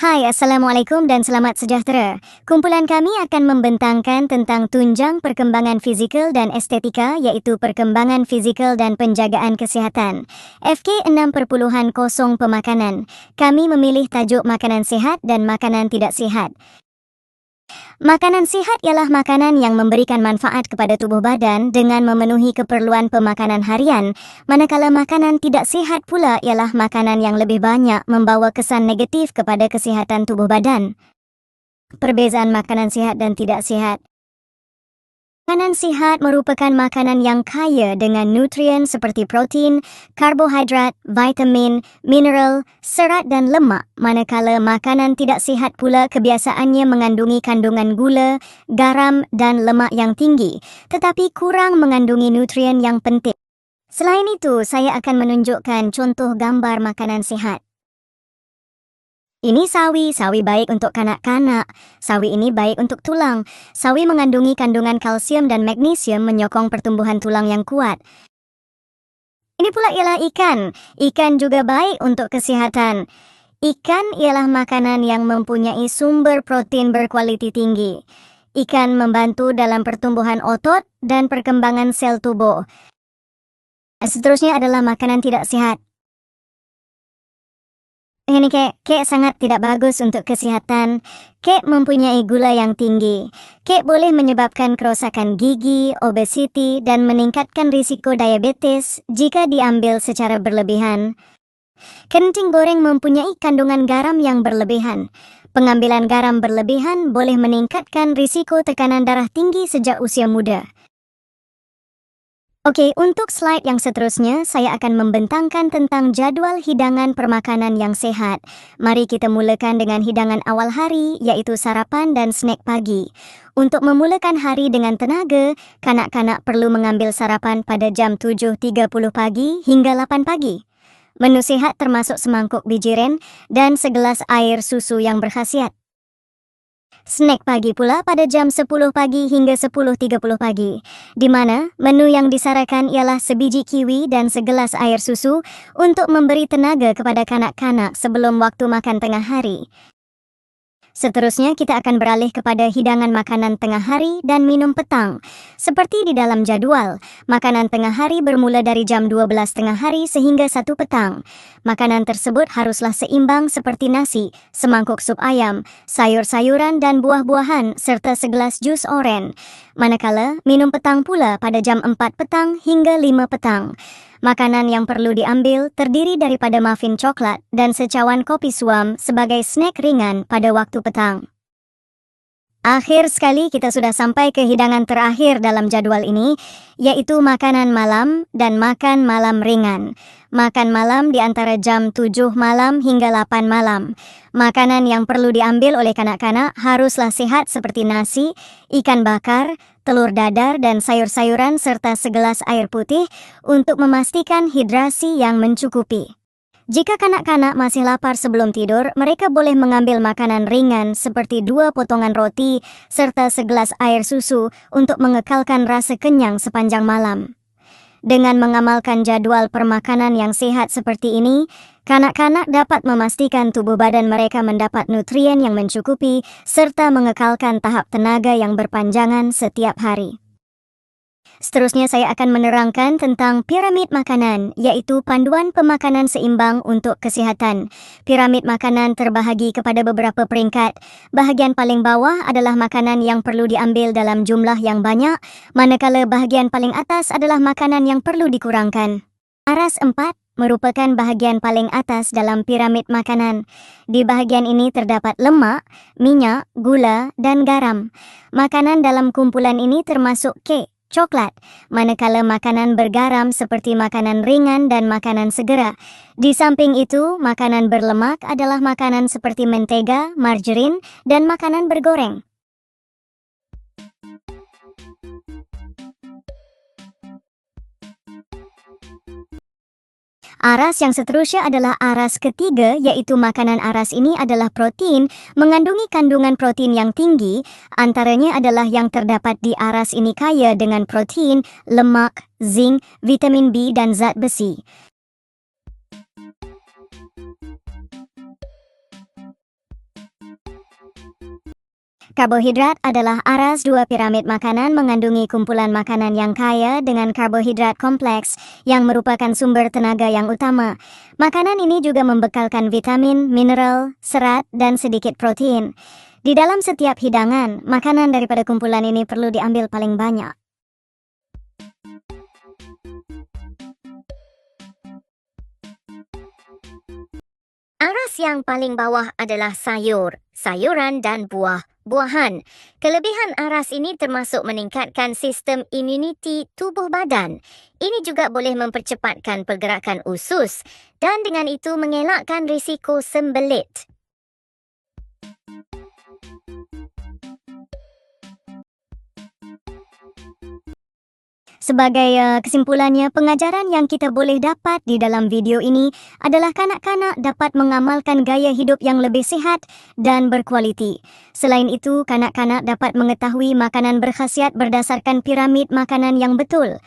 Hai, Assalamualaikum dan selamat sejahtera. Kumpulan kami akan membentangkan tentang tunjang perkembangan fizikal dan estetika, iaitu perkembangan fizikal dan penjagaan kesihatan. FK 6.0 Pemakanan. Kami memilih tajuk makanan sihat dan makanan tidak sihat. Makanan sihat ialah makanan yang memberikan manfaat kepada tubuh badan dengan memenuhi keperluan pemakanan harian, manakala makanan tidak sihat pula ialah makanan yang lebih banyak membawa kesan negatif kepada kesihatan tubuh badan. Perbezaan makanan sihat dan tidak sihat. Makanan sihat merupakan makanan yang kaya dengan nutrien seperti protein, karbohidrat, vitamin, mineral, serat dan lemak, manakala makanan tidak sihat pula kebiasaannya mengandungi kandungan gula, garam dan lemak yang tinggi, tetapi kurang mengandungi nutrien yang penting. Selain itu, saya akan menunjukkan contoh gambar makanan sihat. Ini sawi baik untuk kanak-kanak. Sawi ini baik untuk tulang. Sawi mengandungi kandungan kalsium dan magnesium menyokong pertumbuhan tulang yang kuat. Ini pula ialah ikan. Ikan juga baik untuk kesihatan. Ikan ialah makanan yang mempunyai sumber protein berkualiti tinggi. Ikan membantu dalam pertumbuhan otot dan perkembangan sel tubuh. Seterusnya adalah makanan tidak sihat. Ini kek sangat tidak bagus untuk kesihatan. Kek mempunyai gula yang tinggi. Kek boleh menyebabkan kerosakan gigi, obesiti dan meningkatkan risiko diabetes jika diambil secara berlebihan. Kencing goreng mempunyai kandungan garam yang berlebihan. Pengambilan garam berlebihan boleh meningkatkan risiko tekanan darah tinggi sejak usia muda. Oke, untuk slide yang seterusnya, saya akan membentangkan tentang jadual hidangan permakanan yang sehat. Mari kita mulakan dengan hidangan awal hari, iaitu sarapan dan snack pagi. Untuk memulakan hari dengan tenaga, kanak-kanak perlu mengambil sarapan pada jam 7.30 pagi hingga 8 pagi. Menu sehat termasuk semangkuk bijiren dan segelas air susu yang berkhasiat. Snack pagi pula pada jam 10 pagi hingga 10.30 pagi, di mana menu yang disarankan ialah sebiji kiwi dan segelas air susu untuk memberi tenaga kepada kanak-kanak sebelum waktu makan tengah hari. Seterusnya kita akan beralih kepada hidangan makanan tengah hari dan minum petang. Seperti di dalam jadual, makanan tengah hari bermula dari jam 12 tengah hari sehingga 1 petang. Makanan tersebut haruslah seimbang seperti nasi, semangkuk sup ayam, sayur-sayuran dan buah-buahan serta segelas jus oren. Manakala minum petang pula pada jam 4 petang hingga 5 petang. Makanan yang perlu diambil terdiri daripada muffin coklat dan secawan kopi suam sebagai snack ringan pada waktu petang. Akhir sekali kita sudah sampai ke hidangan terakhir dalam jadual ini, yaitu makanan malam dan makan malam ringan. Makan malam di antara jam 7 malam hingga 8 malam. Makanan yang perlu diambil oleh kanak-kanak haruslah sehat seperti nasi, ikan bakar, telur dadar dan sayur-sayuran serta segelas air putih untuk memastikan hidrasi yang mencukupi. Jika kanak-kanak masih lapar sebelum tidur, mereka boleh mengambil makanan ringan seperti 2 potongan roti serta segelas air susu untuk mengekalkan rasa kenyang sepanjang malam. Dengan mengamalkan jadual permakanan yang sehat seperti ini, kanak-kanak dapat memastikan tubuh badan mereka mendapat nutrien yang mencukupi serta mengekalkan tahap tenaga yang berpanjangan setiap hari. Seterusnya saya akan menerangkan tentang piramid makanan, iaitu panduan pemakanan seimbang untuk kesihatan. Piramid makanan terbahagi kepada beberapa peringkat. Bahagian paling bawah adalah makanan yang perlu diambil dalam jumlah yang banyak, manakala bahagian paling atas adalah makanan yang perlu dikurangkan. Aras 4 merupakan bahagian paling atas dalam piramid makanan. Di bahagian ini terdapat lemak, minyak, gula dan garam. Makanan dalam kumpulan ini termasuk kek, coklat, manakala makanan bergaram seperti makanan ringan dan makanan segera. Di samping itu, makanan berlemak adalah makanan seperti mentega, margarin, dan makanan bergoreng. Aras yang seterusnya adalah aras ketiga, yaitu makanan aras ini adalah protein, mengandungi kandungan protein yang tinggi, antaranya adalah yang terdapat di aras ini kaya dengan protein, lemak, zinc, vitamin B dan zat besi. Karbohidrat adalah aras dua piramid makanan mengandungi kumpulan makanan yang kaya dengan karbohidrat kompleks yang merupakan sumber tenaga yang utama. Makanan ini juga membekalkan vitamin, mineral, serat, dan sedikit protein. Di dalam setiap hidangan, makanan daripada kumpulan ini perlu diambil paling banyak. Aras yang paling bawah adalah sayur, sayuran dan buah-buahan. Kelebihan aras ini termasuk meningkatkan sistem imuniti tubuh badan. Ini juga boleh mempercepatkan pergerakan usus dan dengan itu mengelakkan risiko sembelit. Sebagai kesimpulannya, pengajaran yang kita boleh dapat di dalam video ini adalah kanak-kanak dapat mengamalkan gaya hidup yang lebih sihat dan berkualiti. Selain itu, kanak-kanak dapat mengetahui makanan berkhasiat berdasarkan piramid makanan yang betul.